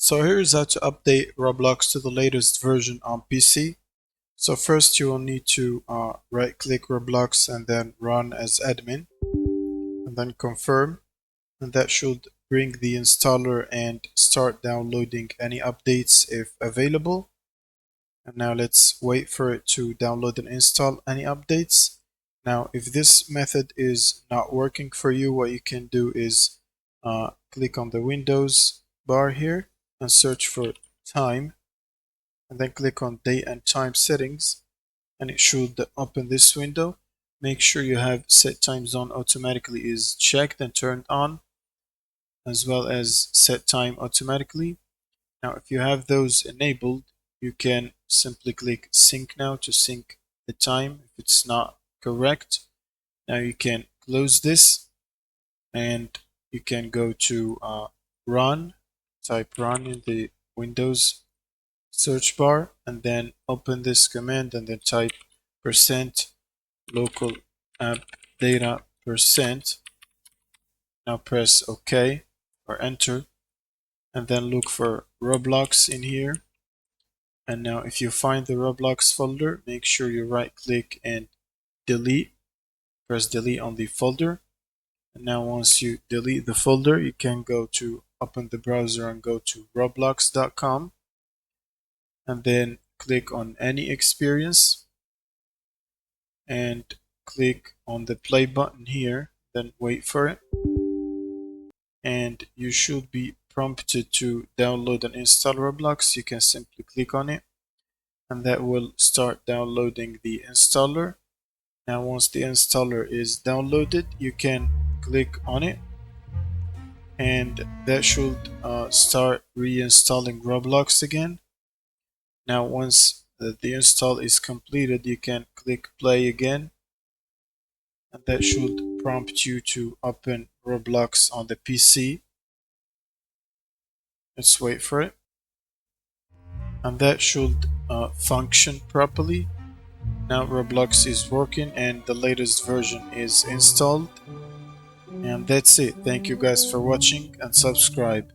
So here's how to update Roblox to the latest version on PC. So first you will need to right click Roblox and then run as admin and then confirm, and that should bring the installer and start downloading any updates if available. And now let's wait for it to download and install any updates. Now if this method is not working for you, what you can do is click on the Windows bar here and search for time, and then click on date and time settings, and it should open this window. Make sure you have set time zone automatically is checked and turned on, as well as set time automatically. Now if you have those enabled, you can simply click sync now to sync the time if it's not correct. Now you can close this and you can go to run, type run in the Windows search bar, and then open this command and then type percent local app data percent. Now press OK or enter, and then look for Roblox in here. And now if you find the Roblox folder, make sure you right click and delete. Press delete on the folder. And now once you delete the folder, you can go to open the browser and go to roblox.com, and then click on any experience and click on the play button here, then wait for it. And you should be prompted to download and install Roblox. You can simply click on it and that will start downloading the installer. Now once the installer is downloaded, you can click on it and that should start reinstalling Roblox again. Now once the install is completed, you can click play again, and that should prompt you to open Roblox on the PC. Let's wait for it, and that should function properly. Now Roblox is working and the latest version is installed. And that's it. Thank you guys for watching and subscribe.